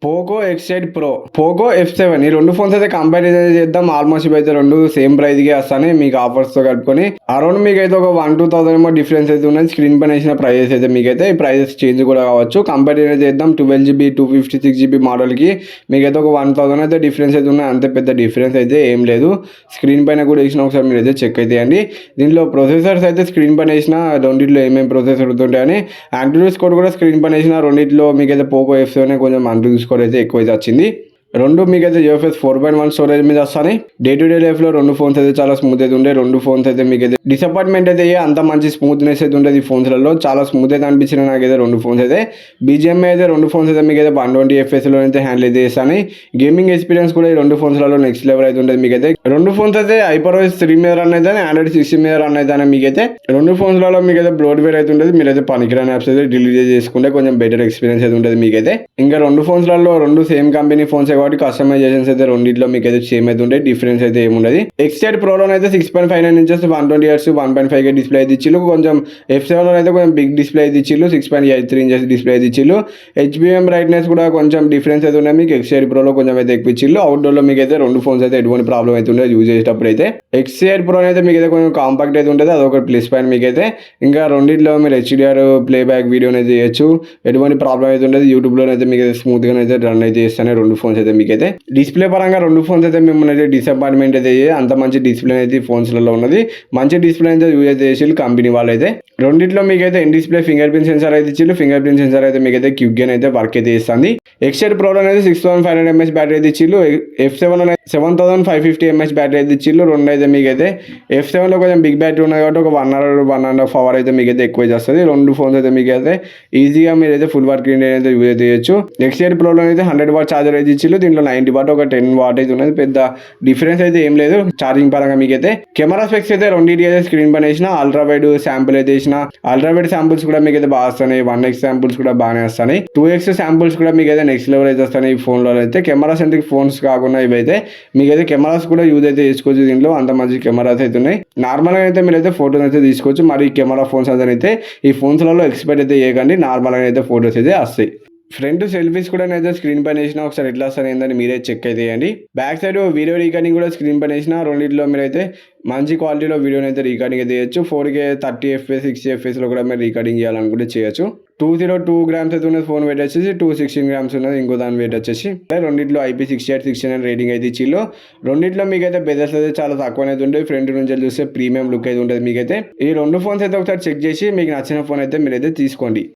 Poco ఎక్స్8 pro, Poco F7 ఈ రెండు phones అయితే కంపేర్ చేద్దాం. ఆల్మోస్ట్ ఇవైతే రెండు సేమ్ ప్రైస్ కి వస్తాయి మీకు ఆఫర్స్ తో కలుపుకొని. అరౌండ్ మీకు అయితే ఒక 1-2,000 ఏమో డిఫరెన్స్ అయితే ఉన్నది. స్క్రీన్ పైన వేసిన ప్రైజెస్ అయితే మీకైతే ఈ ప్రైజెస్ చేంజ్ కూడా కావచ్చు. కంపేర్ చేద్దాం 12GB 256GB మోడల్ కి మీకైతే ఒక 1,000 అయితే డిఫరెన్స్ అయితే ఉన్నాయి. అంతే పెద్ద డిఫరెన్స్ అయితే ఏం లేదు. స్క్రీన్ పైన కూడా వేసిన ఒకసారి మీరు అయితే చెక్ అయితే అండి. దీంట్లో ప్రొసెసర్స్ అయితే స్క్రీన్ పైన వేసిన రెండిట్లో ఏమేమి ప్రొసెసర్ ఉంటాయని, యాంటీవైరస్ కోడ్ కూడా స్క్రీన్ పైన వేసిన రెండిట్లో మీకైతే పోకో F7 కొంచెం యాంటీవైరస్ కోడ్ అయితే ఎక్కువైతే వచ్చింది. రెండు మీకైతే UFS 4.1 స్టోరేజ్ మీద వస్తాయి. డే టు డే లైఫ్లో రెండు ఫోన్స్ అయితే చాలా స్మూత్ అయితే ఉండే. రెండు ఫోన్స్ అయితే మీకైతే డిసప్పాయింట్మెంట్ అయితే అంత మంచి స్మూత్నెస్ అయితే ఉంటుంది. ఈ ఫోన్స్లలో చాలా స్మూత్ అయితే అనిపించిన నాకైతే రెండు ఫోన్స్ అయితే. BGMI అయితే రెండు ఫోన్స్ అయితే మీకైతే 120 FPS అయితే హ్యాండిల్ అయితే చేస్తాయి. గేమింగ్ ఎక్స్పీరియన్స్ కూడా ఈ రెండు ఫోన్స్లలో నెక్స్ట్ లెవెల్ అయితే ఉంటుంది మీకైతే. రెండు ఫోన్స్ అయితే HyperOS 3 మీద రన్ అయితే Android 16 మీద రన్ అయితే మీకైతే రెండు ఫోన్స్లలో మీకైతే బ్లోట్వేర్ అయితే ఉంటుంది. మీరైతే పనికిరాని యాప్స్ అయితే డిలీట్ చేసుకుంటే కొంచెం బెటర్ ఎక్స్పీరియన్స్ అయితే ఉంటుంది మీకైతే. ఇంకా రెండు ఫోన్స్లలో రెండు సేమ్ కంపెనీ ఫోన్స్ కాబట్టి కస్టమైజేషన్స్ అయితే రెండింటిలో మీకు అయితే సేమ్ అయితే ఉంటాయి. డిఫరెన్స్ అయితే ఏముండదు. X8 ప్రోలో అయితే 6.59 ఇంచెస్ 120Hz 1.5K డిస్ప్లే అయితే ఇచ్చిల్లు. కొంచెం F7 అయితే కొంచెం బిగ్ డిస్ప్లే అయితే ఇచ్చిల్లు. 6.83 ఇంచెస్ డిస్ప్లే అయితే ఇచ్చిల్లు. HBM బ్రైట్నెస్ కూడా కొంచెం డిఫరెన్స్ అయితే ఉన్నాయి. మీకు X8 ప్రోలో కొంచెం అయితే ఎక్కువ ఇచ్చిల్లు. అవుట్డోర్లో మీకు అయితే రెండు ఫోన్స్ అయితే ఎటువంటి ప్రాబ్లం అయితే ఉండదు యూజ్ చేసేటప్పుడు అయితే. X8 ప్రో అయితే మీకు అయితే కొంచెం కాంపాక్ట్ అయితే ఉంటుంది. అదొక ప్లస్ పాయింట్ మీకైతే. ఇంకా రెండింటిలో మీరు HDR ప్లేబ్యాక్ వీడియోని అయితే చేయొచ్చు. ఎటువంటి ప్రాబ్లం అయితే ఉండదు. యూట్యూబ్లో అయితే మీకు అయితే స్మూత్గా అయితే రన్ అయితే చేస్తానే రెండు ఫోన్స్ అయితే మీకైతే. డిస్ప్లే పరంగా రెండు ఫోన్స్ అయితే మిమ్మల్ని అయితే డిసప్పాయింట్మెంట్ అయితే అంత మంచి డిస్ప్లే అయితే ఫోన్స్లలో ఉన్నది. మంచి డిస్ప్లే అయితే యూజ్ అయితే చేసి కంపెనీ వాళ్ళు అయితే. రెండింటిలో మీకైతే in display finger print censor అయితే ఇచ్చిల్లు. ఫింగర్ ప్రింట్ సెన్సార్ అయితే మీకైతే క్విక్గా అయితే వర్క్ అయితే చేస్తుంది. X8 ప్రోలో అయితే 6500 mAh బ్యాటరీ అయితే ఇచ్చిల్లు. F7 అయితే 7550 mAh బ్యాటరీ అయితే ఇచ్చిల్లు. రెండు అయితే మీకైతే F7లో కొంచెం బిగ్ బ్యాటరీ ఉన్నది కాబట్టి ఒక 1.5 అవర్ అయితే మీకైతే ఎక్కువ చేస్తుంది. రెండు ఫోన్స్ అయితే మీకైతే ఈజీగా మీరు అయితే ఫుల్ వర్క్ అయితే యూజ్ అయితే చేయొచ్చు. X8 ప్రోలో అయితే 100W ఛార్జర్ అయితే ఇచ్చిల్లు. దీంట్లో 90W ఒక 10W అయితే ఉన్నది. పెద్ద డిఫరెన్స్ అయితే ఏం లేదు ఛార్జింగ్ పరంగా మీకైతే. కెమెరా స్పెక్స్ అయితే రెండింటి అయితే స్క్రీన్ పైన వేసిన అల్ట్రా వైడ్ శాంపుల్ అయితే వేసిన. అల్ట్రా వైడ్ శాంపుల్స్ కూడా మీకైతే బాగా వస్తున్నాయి. 1x శాంపుల్స్ కూడా బాగానే వస్తున్నాయి. 2x శాంపుల్స్ కూడా మీకైతే నెక్స్ట్ లెవెల్ అయితే వస్తున్నాయి. ఈ ఫోన్లో అయితే కెమెరా సెంట్రిక్ ఫోన్స్ కాకుండా ఇవైతే మీకైతే కెమెరాస్ కూడా యూజ్ అయితే చేసుకోవచ్చు. దీంట్లో అంత మంచి కెమెరాస్ అయితే ఉన్నాయి. నార్మల్గా అయితే మీరైతే ఫోటోస్ అయితే తీసుకోవచ్చు. మరి కెమెరా ఫోన్స్ అయితే ఈ ఫోన్స్లలో ఎక్స్పెక్ట్ అయితే చేయకండి. నార్మల్గా అయితే ఫోటోస్ అయితే వస్తాయి. ఫ్రంట్ సెల్ఫీస్ కూడా నేను స్క్రీన్ పైన వేసిన ఒకసారి ఎట్లా వస్తాను ఏందని మీరే చెక్ అయితే చేయండి. బ్యాక్ సైడ్ వీడియో రికార్డింగ్ కూడా స్క్రీన్ పైన వేసిన. రెండింటిలో మీరైతే మంచి క్వాలిటీలో వీడియోని అయితే రికార్డింగ్ అయితే చేయొచ్చు. 4K 30 FPS 60 FPSలో కూడా మీరు రికార్డింగ్ చేయాలనుకుంటే చేయొచ్చు. 202 grams అయితే ఉన్నది ఫోన్ వెయిట్ వచ్చేసి. 216 grams ఉన్నది ఇంకో దాని వెయిట్ వచ్చేసి. రెండింటిలో IP6869 రేటింగ్ అయితే ఇచ్చిల్లు. రెండింటిలో మీకైతే బెజర్స్ అయితే చాలా తక్కువనైతే ఉంటుంది. ఫ్రంట్ నుంచి చూస్తే ప్రీమియం లుక్ అయితే ఉంటుంది మీకైతే. ఈ రెండు ఫోన్స్ అయితే ఒకసారి చెక్ చేసి మీకు నచ్చిన ఫోన్ అయితే మీరైతే తీసుకోండి.